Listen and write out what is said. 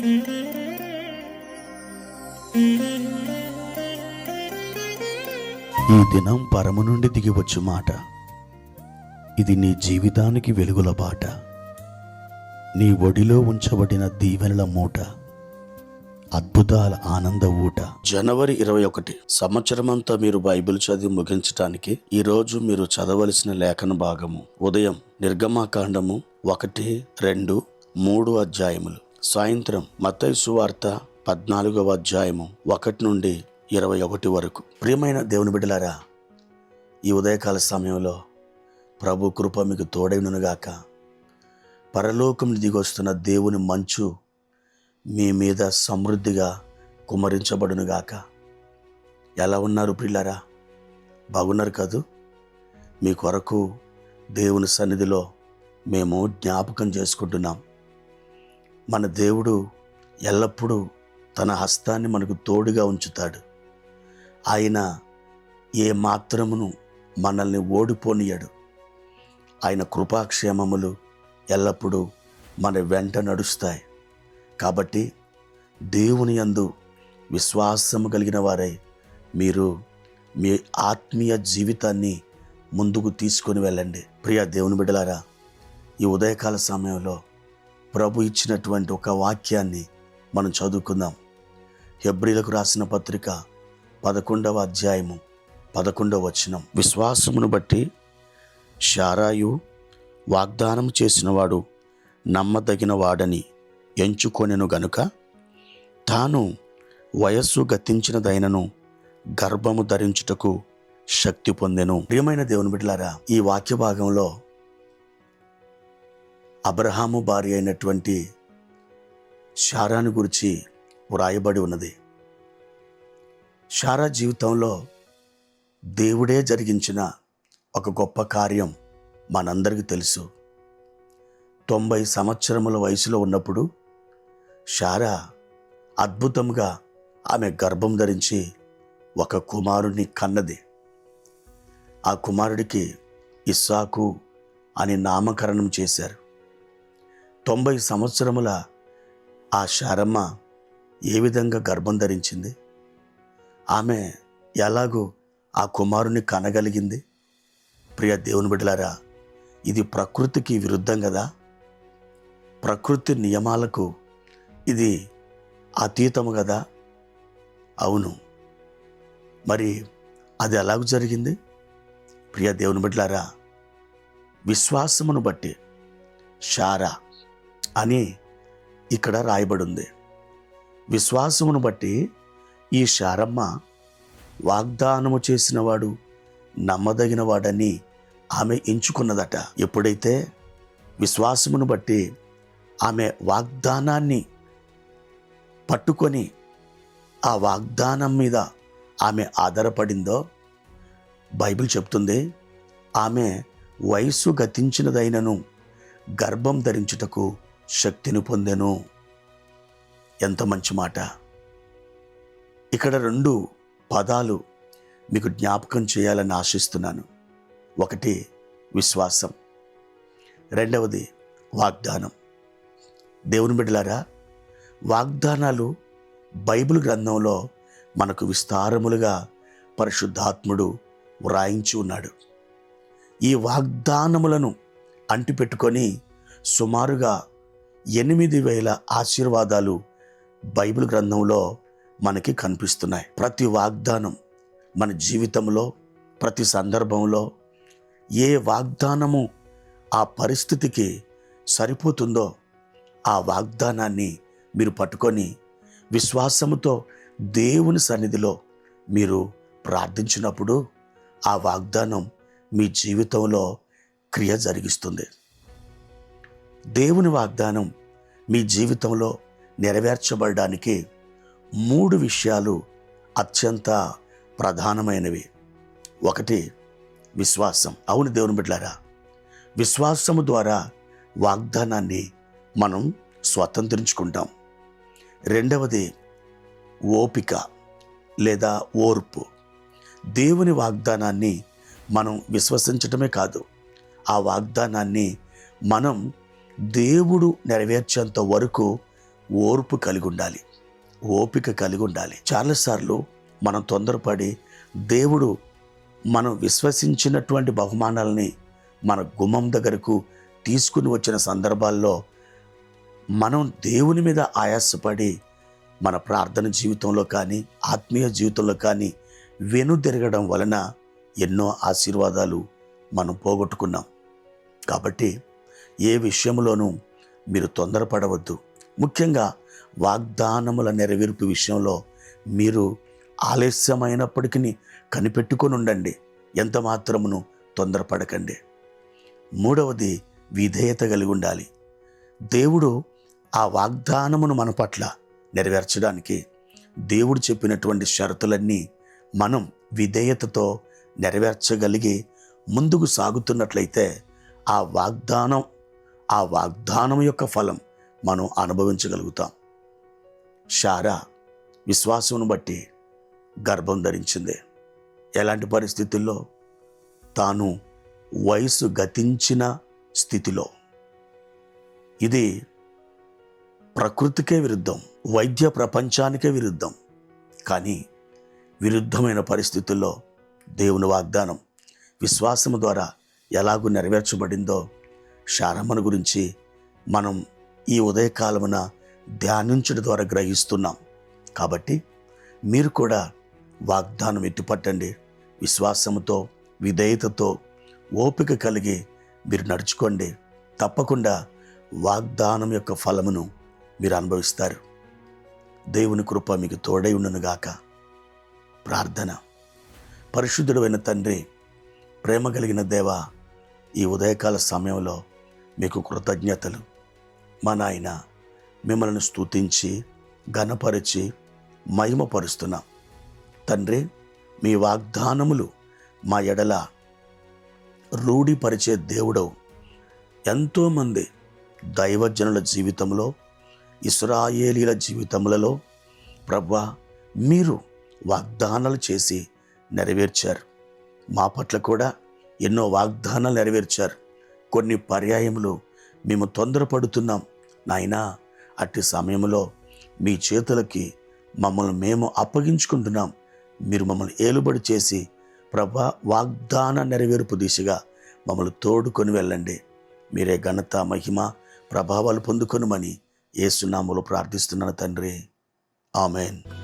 ఈ దినం పరము నుండి దిగివచ్చు మాట, ఇది నీ జీవితానికి వెలుగుల బాట, నీ ఒడిలో ఉంచబడిన దీవెనల మూట, అద్భుతాల ఆనంద ఊట. జనవరి 21 సంవత్సరమంతా మీరు బైబిల్ చదివి ముగించటానికి ఈరోజు మీరు చదవలసిన లేఖన భాగము ఉదయం నిర్గమాకాండము 1, 2, 3 అధ్యాయములు, సాయంత్రం మత్తయి సువార్త 14వ అధ్యాయము 1 నుండి 21 వరకు. ప్రియమైన దేవుని బిడ్డలారా, ఈ ఉదయకాల సమయంలో ప్రభు కృప మీకు తోడైనగాక. పరలోకం దిగొస్తున్న దేవుని మంచు మీ మీద సమృద్ధిగా కుమ్మరించబడునుగాక. ఎలా ఉన్నారు ప్రియులారా? బాగున్నారు కదూ? మీ కొరకు దేవుని సన్నిధిలో మేము జ్ఞాపకం చేసుకుంటున్నాం. మన దేవుడు ఎల్లప్పుడూ తన హస్తాన్ని మనకు తోడుగా ఉంచుతాడు. ఆయన ఏ మాత్రమును మనల్ని ఓడిపోనియడు. ఆయన కృపాక్షేమములు ఎల్లప్పుడూ మన వెంట నడుస్తాయి. కాబట్టి దేవుని యందు విశ్వాసము కలిగిన వారై మీరు మీ ఆత్మీయ జీవితాన్ని ముందుకు తీసుకొని వెళ్ళండి. ప్రియ దేవుని బిడ్డలారా, ఈ ఉదయకాల సమయంలో ప్రభు ఇచ్చినటువంటి ఒక వాక్యాన్ని మనం చదువుకుందాం. హెబ్రీలకు రాసిన పత్రిక 11వ అధ్యాయము 11వ వచనం. విశ్వాసమును బట్టి శారాయు వాగ్దానం చేసినవాడు నమ్మదగిన వాడని ఎంచుకొనెను గనుక తాను వయస్సు గతించినదైనను గర్భము ధరించుటకు శక్తి పొందెను. ప్రియమైన దేవుని బిడ్డలారా, ఈ వాక్య భాగంలో అబ్రహాము భార్య అయినటువంటి శారాను గురించి వ్రాయబడి ఉన్నది. శారా జీవితంలో దేవుడే జరిగించిన ఒక గొప్ప కార్యం మనందరికీ తెలుసు. 90 సంవత్సరముల వయసులో ఉన్నప్పుడు శారా అద్భుతంగా ఆమె గర్భం ధరించి ఒక కుమారుని కన్నది. ఆ కుమారుడికి ఇస్సాకు అని నామకరణం చేశారు. 90 సంవత్సరముల ఆ శారమ్మ ఏ విధంగా గర్భం ధరించింది? ఆమె ఎలాగూ ఆ కుమారుని కనగలిగింది? ప్రియ దేవుని బిడ్డలారా, ఇది ప్రకృతికి విరుద్ధం కదా. ప్రకృతి నియమాలకు ఇది అతీతము కదా. అవును, మరి అది ఎలాగ జరిగింది? ప్రియ దేవుని బిడ్డలారా, విశ్వాసమును బట్టి శారా అని ఇక్కడ రాయబడింది. విశ్వాసమును బట్టి ఈ శారమ్మ వాగ్దానము చేసినవాడు నమ్మదగిన వాడని ఆమె ఎంచుకున్నదట. ఎప్పుడైతే విశ్వాసమును బట్టి ఆమె వాగ్దానాన్ని పట్టుకొని ఆ వాగ్దానం మీద ఆమె ఆధారపడిందో బైబిల్ చెప్తుంది, ఆమె వయస్సు గతించినదైనను గర్భం ధరించుటకు శక్తిని పొందెను. ఎంత మంచి మాట! ఇక్కడ 2 పదాలు మీకు జ్ఞాపకం చేయాలని ఆశిస్తున్నాను. ఒకటి విశ్వాసం, రెండవది వాగ్దానం. దేవుని బిడ్డలారా, వాగ్దానాలు బైబిల్ గ్రంథంలో మనకు విస్తారములుగా పరిశుద్ధాత్ముడు వ్రాయించి ఉన్నాడు. ఈ వాగ్దానములను అంటిపెట్టుకొని సుమారుగా 8,000 ఆశీర్వాదాలు బైబిల్ గ్రంథంలో మనకి కనిపిస్తున్నాయి. ప్రతి వాగ్దానం మన జీవితంలో ప్రతి సందర్భంలో ఏ వాగ్దానము ఆ పరిస్థితికి సరిపోతుందో ఆ వాగ్దానాన్ని మీరు పట్టుకొని విశ్వాసముతో దేవుని సన్నిధిలో మీరు ప్రార్థించినప్పుడు ఆ వాగ్దానం మీ జీవితంలో క్రియ జరిగిస్తుంది. దేవుని వాగ్దానం మీ జీవితంలో నెరవేర్చబడడానికి 3 విషయాలు అత్యంత ప్రధానమైనవి. ఒకటి విశ్వాసం. అవును దేవుని బిడ్డలారా, విశ్వాసము ద్వారా వాగ్దానాన్ని మనం స్వతంత్రించుకుంటాం. రెండవది ఓపిక లేదా ఓర్పు. దేవుని వాగ్దానాన్ని మనం విశ్వసించటమే కాదు, ఆ వాగ్దానాన్ని మనం దేవుడు నెరవేర్చేంత వరకు ఓర్పు కలిగి ఉండాలి, ఓపిక కలిగి ఉండాలి. చాలాసార్లు మనం తొందరపడి దేవుడు మనం విశ్వసించినటువంటి బహుమానాలని మన గుమ్మం దగ్గరకు తీసుకుని వచ్చిన సందర్భాల్లో మనం దేవుని మీద ఆయాసపడి మన ప్రార్థన జీవితంలో కానీ ఆత్మీయ జీవితంలో కానీ వెనుదిరగడం వలన ఎన్నో ఆశీర్వాదాలు మనం పోగొట్టుకున్నాం. కాబట్టి ఏ విషయంలోనూ మీరు తొందరపడవద్దు. ముఖ్యంగా వాగ్దానముల నెరవేర్పు విషయంలో మీరు ఆలస్యమైనప్పటికీ కనిపెట్టుకొని ఉండండి. ఎంత మాత్రమును తొందరపడకండి. మూడవది, విధేయత కలిగి ఉండాలి. దేవుడు ఆ వాగ్దానమును మన పట్ల నెరవేర్చడానికి దేవుడు చెప్పినటువంటి షరతులన్నీ మనం విధేయతతో నెరవేర్చగలిగి ముందుకు సాగుతున్నట్లయితే ఆ వాగ్దానం యొక్క ఫలం మనం అనుభవించగలుగుతాం. శారా విశ్వాసమును బట్టి గర్భం ధరించింది. ఎలాంటి పరిస్థితుల్లో? తాను వయసు గతించిన స్థితిలో. ఇది ప్రకృతికే విరుద్ధం, వైద్య ప్రపంచానికే విరుద్ధం. కానీ విరుద్ధమైన పరిస్థితుల్లో దేవుని వాగ్దానం విశ్వాసము ద్వారా ఎలాగూ నెరవేర్చబడిందో శారమ్మను గురించి మనం ఈ ఉదయకాలమున ధ్యానించడం ద్వారా గ్రహిస్తున్నాం. కాబట్టి మీరు కూడా వాగ్దానం ఎత్తిపట్టండి. విశ్వాసముతో, విధేయతతో, ఓపిక కలిగి మీరు నడుచుకోండి. తప్పకుండా వాగ్దానం యొక్క ఫలమును మీరు అనుభవిస్తారు. దేవుని కృప మీకు తోడై ఉండునుగాక. ప్రార్థన. పరిశుద్ధుడైన తండ్రి, ప్రేమ కలిగిన దేవా, ఈ ఉదయకాల సమయంలో మీకు కృతజ్ఞతలు. మా నాయన, మిమ్మల్ని స్తుతించి ఘనపరిచి మహిమపరుస్తున్నాం. తండ్రి, మీ వాగ్దానములు మా ఎడల రూఢిపరిచే దేవుడవు. ఎంతోమంది దైవజనుల జీవితంలో, ఇశ్రాయేలీల జీవితములలో ప్రభువా మీరు వాగ్దానాలు చేసి నెరవేర్చారు. మా పట్ల కూడా ఎన్నో వాగ్దానాలు నెరవేర్చారు. కొన్ని పర్యాయములు మేము తొందరపడుతున్నాం నాయనా. అట్టి సమయంలో మీ చేతులకి మమ్మల్ని మేము అప్పగించుకుంటున్నాం. మీరు మమ్మల్ని ఏలుబడి చేసి ప్రభువా వాగ్దాన నెరవేర్పు దిశగా మమ్మల్ని తోడుకొని వెళ్ళండి. మీరే ఘనత, మహిమ, ప్రభావాలు పొందుకొనుమని యేసు నామములో ప్రార్థిస్తున్నాను తండ్రి. ఆమెన్.